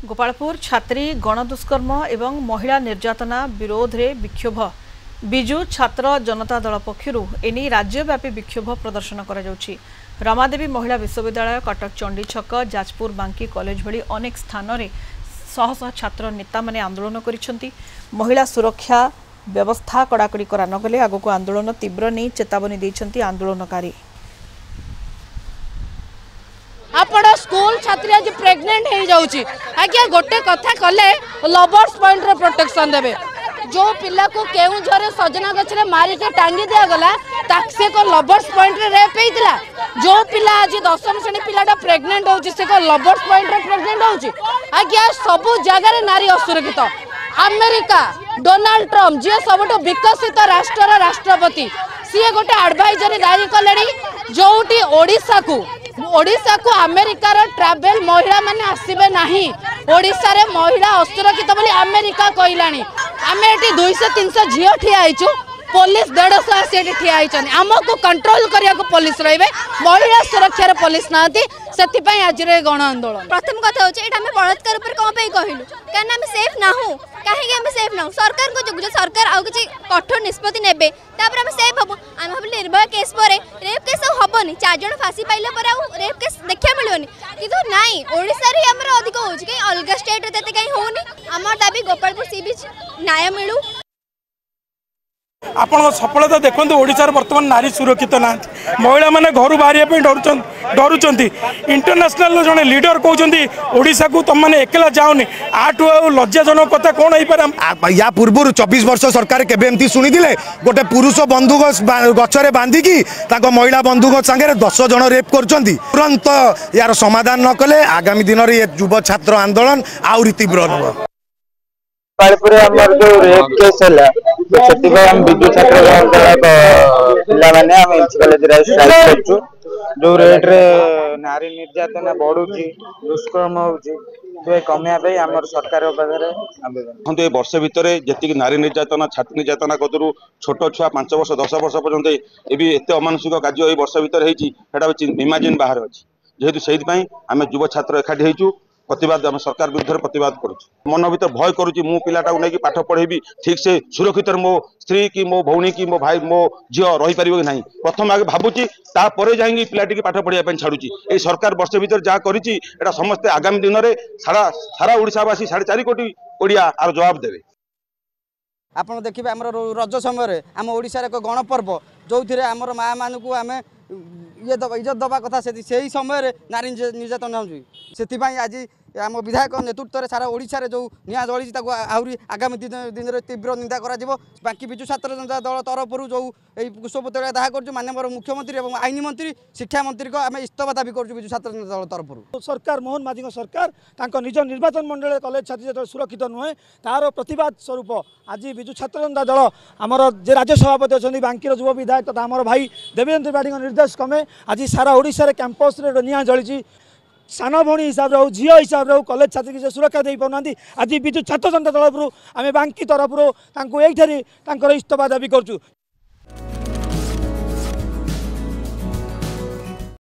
गोपालपुर छात्री गणदुष्कर्म एवं महिला निर्यातना विरोध रे विक्षोभ बिजु छात्र जनता दल पक्षरु एनी राज्यव्यापी विक्षोभ प्रदर्शन करा जाउछि। रमादेवी महिला विश्वविद्यालय कटक चंडी छक जाजपुर बांकी कॉलेज भली अनेक स्थान रे शह शह छात्र नेता माने आंदोलन करिसेंती। महिला सुरक्षा व्यवस्था कड़ाकड़ी करा नगले आगको आंदोलन तीव्र नहीं चेतावनी दैछंती आंदोलनकारी। आपण स्कूल छात्री आज प्रेग्नेंट हो जाउची आज्ञा गोटे कथा कले लवर्स पॉइंट रे प्रोटेक्शन देबे। जो पिला को केउझरे सजना गछरे मारी के टांगी दिया गला ताक्से को लवर्स पॉइंट रे रेप हेतिला। जो पिला आज 10वीं श्रेणी पिलाटा प्रेग्नेंट होउची से को लवर्स पॉइंट रे प्रेग्नेंट होउची आज्ञा सब जगह रे नारी असुरक्षित। अमेरिका डोनाल्ड ट्रम्प जे सबटो विकसित राष्ट्र राष्ट्रपति सी गोटे एडवाइजरी जारी कलेनी जोटी ओडिशा को अमेरिकार ट्रावेल महिला माने आसीबे नाही। ओडिशा रे महिला असुरक्षित बोली अमेरिका कहलानी। आमे एटी 200-300 झियो ठिया आइछु पुलिस 150 आसी एटी ठिया आइछन। हमको कंट्रोल करिया को पुलिस रहिबे महिला सुरक्षा रे पुलिस नाती सेति पई आज रे गण आंदोलन। प्रथम कथा होचे एटा हम बलात्कार ऊपर कोन पे कहिलु कारण हम सेफ ना हो काहे हम सेफ ना सरकार को जो सरकार आउ किछि कठोर निष्पत्ति नेबे तापर हम सेफ हबो। हम भाबले निर्भया केस परे रेप केस हबोनी 4 जण फांसी पाइले पर आउ रेप केस देखिया मिलियोनी किंतु नाही ओडिसा रे हमर अधिक होउछि कि अलगा स्टेट रे तते काई होउनी। हमर दाबी गोपालपुर सी बीच न्याय मिलु। आपण सफलता देखो ओडिशार वर्तमान नारी सुरक्षित ना महिला माने घर बाहर डरुंट इंटरनेशनल जड़े लीडर कहते ओडिशा को तुम मैंने एकला जाओनी आठू लज्जाजनक कथा कौन हो या पूर्व 24 वर्ष सरकार केबे एमती शुणी गोटे पुरुष बंधुक गचरे बांधिकी महिला बंधुक सांगे 10 जन रेप कर तुरंत यार समाधान न कले आगामी दिन में युव छात्र आंदोलन आउरी तीव्र हो। जो रेप केस है हम विजु छात्र पिला माने हम इंच कॉलेज स्ट्राइक करछु। जो रेट रे नारी निर्यातना बढ़ुची दुष्कर्म होची कमिया पे हमर सरकार पाखरे आवेदन हम वर्ष भितर जी नारी निर्यातना छात्री निर्यातना कतरू छोट छुआ 5 वर्ष 10 वर्ष पर्यंत ये एत अमानुषिक कार्य वर्ष भितर होता इमाजिन बाहर अच्छी जेहेतु से आम युव छात्र एकाठी होइछु प्रतिवाद आम सरकार विरुद्ध प्रतिवाद करुँ। मन भर भय करुँच मु पिलाटा नहीं पाठ पढ़ेबी ठीक से सुरक्षित मो स्त्री की मो भौणी की मो भाई मो झील रही पार कि नहीं प्रथम आगे भावुची जाएंगे पिलाटी पाठ पढ़ाई छाड़ुची। ये सरकार वर्ष भर जहाँ करी समस्ते आगामी दिन में सारा ओडिशावासी 4.5 कोटी ओडिया आर जवाब देवे। आपड़ देखिए आम रज समय आम ओडिशार एक गणपर्व जो थे आम माँ मान को आम ये इज्जत दबा कथा से समय नारी निर्यातना से आज आम विधायक नेतृत्व में सारा ओडिशा रे जो निया जली आहरी आगामी दिन में तीव्र निंदा करा बाकी विजु छात्र जनता दल तरफ जो कुशपुतलिया दाह कर माननीय मुख्यमंत्री और आईन मंत्री शिक्षा मंत्री को आम इस्तफा दाबी कर विजु छात्र जनता दल तरफ सरकार मोहन माझी सरकार निज निर्वाचन मंडल कॉलेज छात्री जो सुरक्षित नुहे तार प्रतिवाद स्वरूप आज विजु छात्र जनता दल आमर जे राज्य सभापति अच्छा बांकीर युव विधायक तथा आमर भाई देवेंद्र त्रिपाठी निर्देश क्रमे आज सारा ओडिशा कैंपस रे निया जली सान भौणी हिसाब से झील हिसाब से कॉलेज छात्री की सुरक्षा दे पाना आज विजु छात्र जनता दल आम बांकी तरफ ये इस्तफा दाबी करूँ।